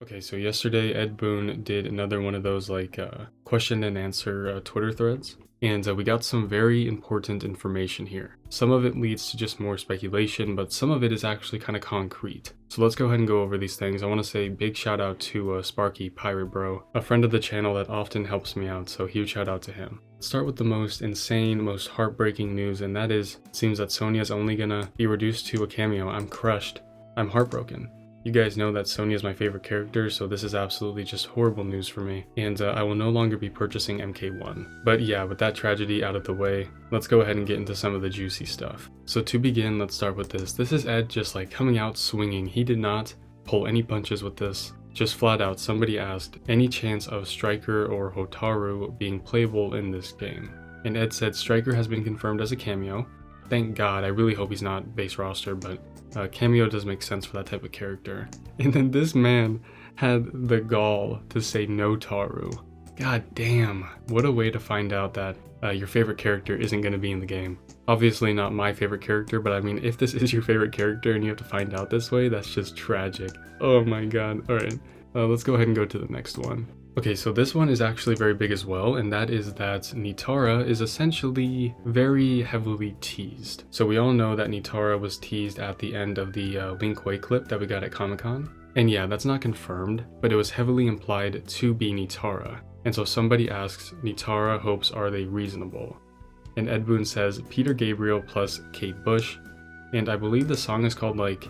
Okay, so yesterday Ed Boon did another one of those question and answer Twitter threads, and we got some very important information here. Some of it leads to just more speculation, but some of it is actually kind of concrete. So let's go ahead and go over these things. I want to say big shout out to Sparky Pirate Bro, a friend of the channel that often helps me out, so huge shout out to him. Let's start with the most insane, most heartbreaking news, and that is, it seems that Sonya is only gonna be reduced to a cameo. I'm crushed. I'm heartbroken. You guys know that Sonya is my favorite character, so this is absolutely just horrible news for me, and I will no longer be purchasing MK1. But yeah, with that tragedy out of the way, let's go ahead and get into some of the juicy stuff. So to begin, let's start with this. This is Ed just like coming out swinging. He did not pull any punches with this. Just flat out, somebody asked, any chance of Striker or Hotaru being playable in this game? And Ed said Striker has been confirmed as a cameo. Thank God, I really hope he's not base roster, but cameo does make sense for that type of character. And then this man had the gall to say no Taru. God damn, what a way to find out that your favorite character isn't going to be in the game. Obviously not my favorite character, but I mean, if this is your favorite character and you have to find out this way, that's just tragic. Oh my god. Alright, let's go ahead and go to the next one. Okay, so this one is actually very big as well, and that is that Nitara is essentially very heavily teased. So we all know that Nitara was teased at the end of the Link Way clip that we got at Comic-Con. And yeah, that's not confirmed, but it was heavily implied to be Nitara. And so somebody asks, Nitara hopes, are they reasonable? And Ed Boon says, Peter Gabriel plus Kate Bush. And I believe the song is called like,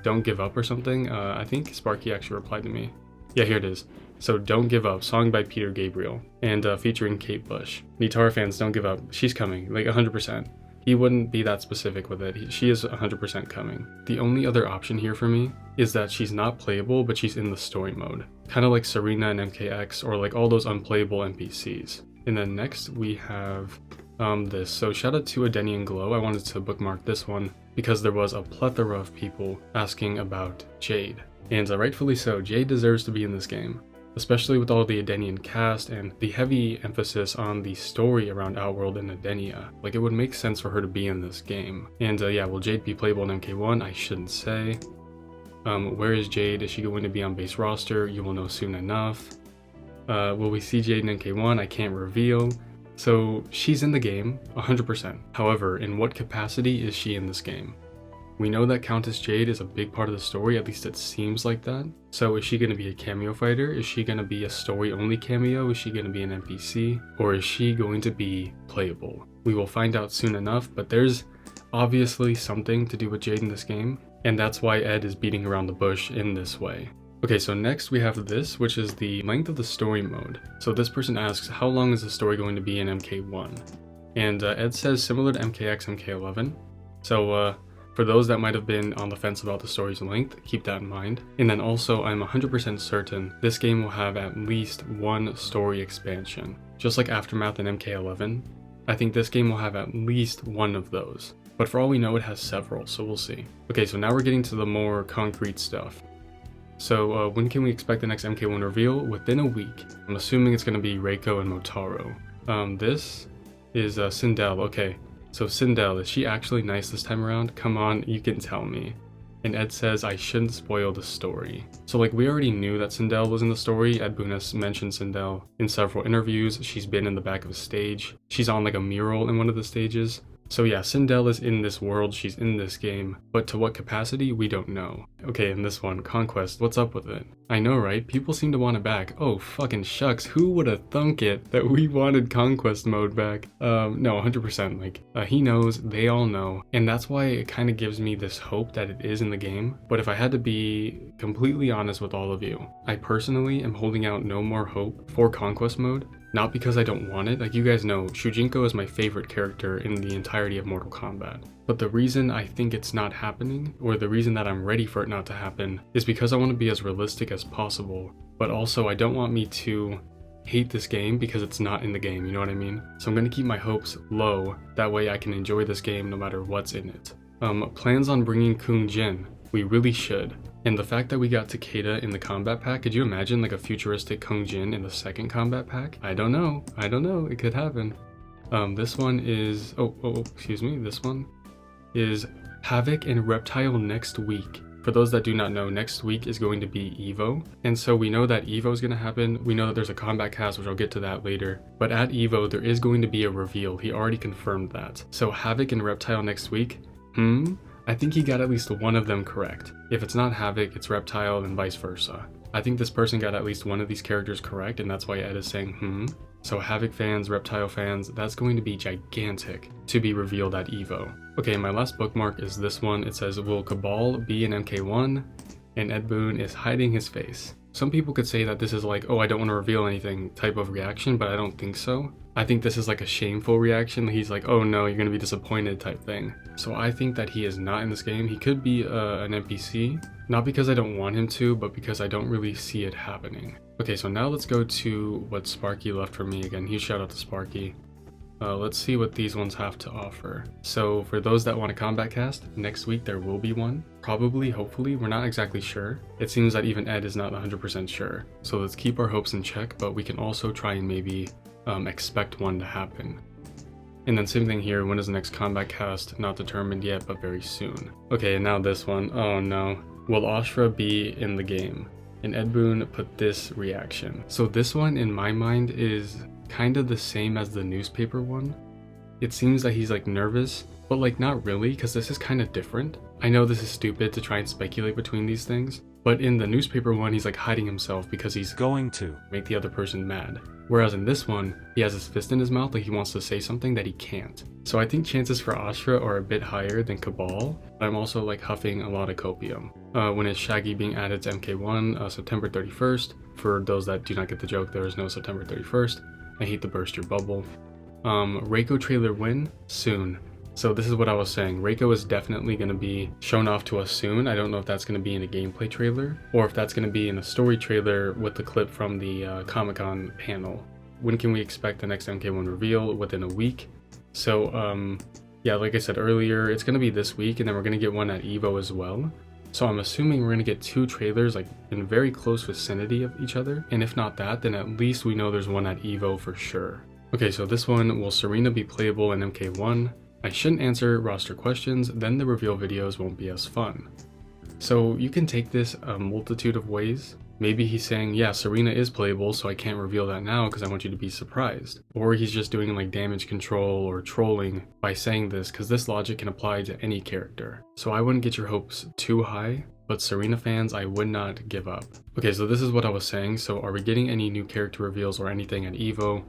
Don't Give Up or something. I think Sparky actually replied to me. Yeah, here it is. So Don't Give Up, song by Peter Gabriel, and featuring Kate Bush. Nitara fans, don't give up. She's coming, like 100%. He wouldn't be that specific with it. She is 100% coming. The only other option here for me is that she's not playable, but she's in the story mode. Kind of like Sareena and MKX, or like all those unplayable NPCs. And then next we have this. So shout out to Edenia and Glow. I wanted to bookmark this one because there was a plethora of people asking about Jade. And rightfully so, Jade deserves to be in this game. Especially with all the Edenian cast and the heavy emphasis on the story around Outworld and Edenia. Like, it would make sense for her to be in this game. And yeah, will Jade be playable in MK1? I shouldn't say. Where is Jade? Is she going to be on base roster? You will know soon enough. Will we see Jade in MK1? I can't reveal. So she's in the game, 100%. However, in what capacity is she in this game? We know that Countess Jade is a big part of the story, at least it seems like that. So is she going to be a cameo fighter? Is she going to be a story-only cameo? Is she going to be an NPC? Or is she going to be playable? We will find out soon enough, but there's obviously something to do with Jade in this game, and that's why Ed is beating around the bush in this way. Okay, so next we have this, which is the length of the story mode. So this person asks, how long is the story going to be in MK1? And Ed says similar to MKX, MK11. So, for those that might have been on the fence about the story's length, keep that in mind. And then also, I'm 100% certain this game will have at least one story expansion. Just like Aftermath and MK11, I think this game will have at least one of those. But for all we know, it has several, so we'll see. Okay, so now we're getting to the more concrete stuff. So when can we expect the next MK1 reveal? Within a week. I'm assuming it's going to be Reiko and Motaru. This is Sindel. Okay. So Sindel, is she actually nice this time around? Come on, you can tell me. And Ed says I shouldn't spoil the story. So like, we already knew that Sindel was in the story. Ed Boon has mentioned Sindel in several interviews. She's been in the back of a stage. She's on like a mural in one of the stages. So yeah, Sindel is in this world, she's in this game, but to what capacity, we don't know. Okay, and this one, Conquest, what's up with it? I know, right? People seem to want it back. Oh, fucking shucks, who would have thunk it that we wanted Conquest mode back? No, 100%, like, he knows, they all know, and that's why it kind of gives me this hope that it is in the game. But if I had to be completely honest with all of you, I personally am holding out no more hope for Conquest mode. Not because I don't want it, like you guys know, Shujinko is my favorite character in the entirety of Mortal Kombat. But the reason I think it's not happening, or the reason that I'm ready for it not to happen, is because I want to be as realistic as possible, but also I don't want me to hate this game because it's not in the game, you know what I mean? So I'm going to keep my hopes low, that way I can enjoy this game no matter what's in it. Plans on bringing Kung Jin. We really should. And the fact that we got Takeda in the combat pack, could you imagine like a futuristic Kung Jin in the second combat pack? I don't know, it could happen. This one is, excuse me, this one is Havik and Reptile next week. For those that do not know, next week is going to be EVO, and so we know that EVO is going to happen. We know that there's a combat cast, which I'll get to that later, but at EVO there is going to be a reveal. He already confirmed that. So Havik and Reptile next week, I think he got at least one of them correct. If it's not Havik, it's Reptile, and vice versa. I think this person got at least one of these characters correct, and that's why Ed is saying So Havik fans, Reptile fans, that's going to be gigantic to be revealed at EVO. Okay, my last bookmark is this one. It says, will Kabal be an MK1? And Ed Boon is hiding his face. Some people could say that this is like, oh, I don't want to reveal anything type of reaction, but I don't think so. I think this is like a shameful reaction. He's like, oh no, you're going to be disappointed type thing. So I think that he is not in this game. He could be an NPC, not because I don't want him to, but because I don't really see it happening. Okay, so now let's go to what Sparky left for me again. Huge shout out to Sparky. Let's see what these ones have to offer. So for those that want a combat cast, next week there will be one. Probably, hopefully, we're not exactly sure. It seems that even Ed is not 100% sure. So let's keep our hopes in check, but we can also try and maybe expect one to happen. And then same thing here, when is the next combat cast? Not determined yet, but very soon. Okay, and now this one. Oh no. Will Ashrah be in the game? And Ed Boon put this reaction. So this one in my mind is kind of the same as the newspaper one. It seems that he's like nervous, but like not really, because this is kind of different. I know this is stupid to try and speculate between these things, but in the newspaper one, he's like hiding himself because he's going to make the other person mad. Whereas in this one, he has his fist in his mouth like he wants to say something that he can't. So I think chances for Ashrah are a bit higher than Kabal, but I'm also like huffing a lot of copium. When is Shaggy being added to MK1? September 31st. For those that do not get the joke, there is no September 31st. I hate to burst your bubble. Reiko trailer win? Soon. So this is what I was saying. Reiko is definitely going to be shown off to us soon. I don't know if that's going to be in a gameplay trailer or if that's going to be in a story trailer with the clip from the Comic-Con panel. When can we expect the next MK1 reveal? Within a week. So yeah, like I said earlier, it's going to be this week, and then we're going to get one at EVO as well. So I'm assuming we're going to get two trailers like in very close vicinity of each other. And if not that, then at least we know there's one at EVO for sure. Okay, so this one, will Sareena be playable in MK1? I shouldn't answer roster questions, then the reveal videos won't be as fun. So you can take this a multitude of ways. Maybe he's saying, yeah, Sareena is playable, so I can't reveal that now because I want you to be surprised. Or he's just doing like damage control or trolling by saying this, because this logic can apply to any character. So I wouldn't get your hopes too high, but Sareena fans, I would not give up. Okay, so this is what I was saying. So are we getting any new character reveals or anything at EVO?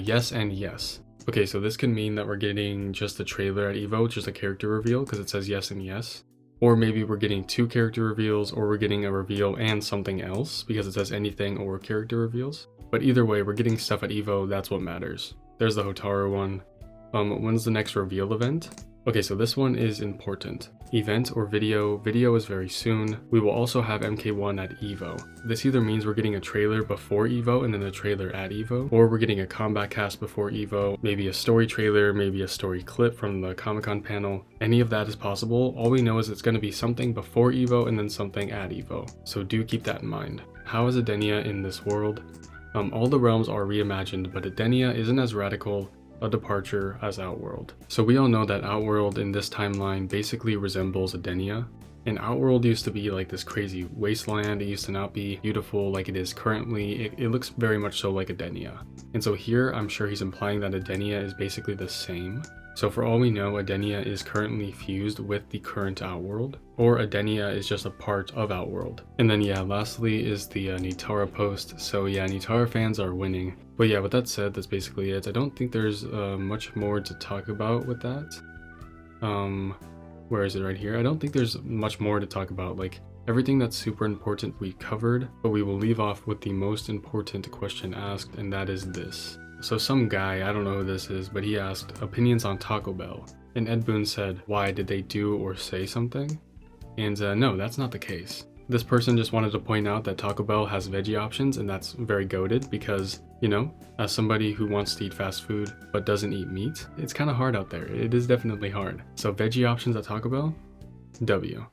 Yes and yes. Okay, so this can mean that we're getting just a trailer at EVO, just a character reveal, because it says yes and yes. Or maybe we're getting two character reveals, or we're getting a reveal and something else, because it says anything or character reveals. But either way, we're getting stuff at EVO, that's what matters. There's the Hotaru one. When's the next reveal event? Okay, so this one is important. Event or video. Video is very soon. We will also have MK1 at EVO. This either means we're getting a trailer before EVO and then a trailer at EVO, or we're getting a combat cast before EVO, maybe a story trailer, maybe a story clip from the Comic-Con panel. Any of that is possible. All we know is it's going to be something before EVO and then something at EVO. So do keep that in mind. How is Edenia in this world? All the realms are reimagined, but Edenia isn't as radical a departure as Outworld. So we all know that Outworld in this timeline basically resembles Edenia. And Outworld used to be like this crazy wasteland. It used to not be beautiful like it is currently. It looks very much so like Edenia. And so here I'm sure he's implying that Edenia is basically the same. So for all we know, Edenia is currently fused with the current Outworld, or Edenia is just a part of Outworld. And then yeah, lastly is the Nitara post. So yeah, Nitara fans are winning. But yeah, with that said, that's basically it. I don't think there's much more to talk about with that. Where is it? Right here? I don't think there's much more to talk about. Like, everything that's super important we covered, but we will leave off with the most important question asked, and that is this. So some guy, I don't know who this is, but he asked opinions on Taco Bell. And Ed Boon said, why, did they do or say something? And no, that's not the case. This person just wanted to point out that Taco Bell has veggie options, and that's very goated because, you know, as somebody who wants to eat fast food but doesn't eat meat, it's kind of hard out there. It is definitely hard. So veggie options at Taco Bell? W.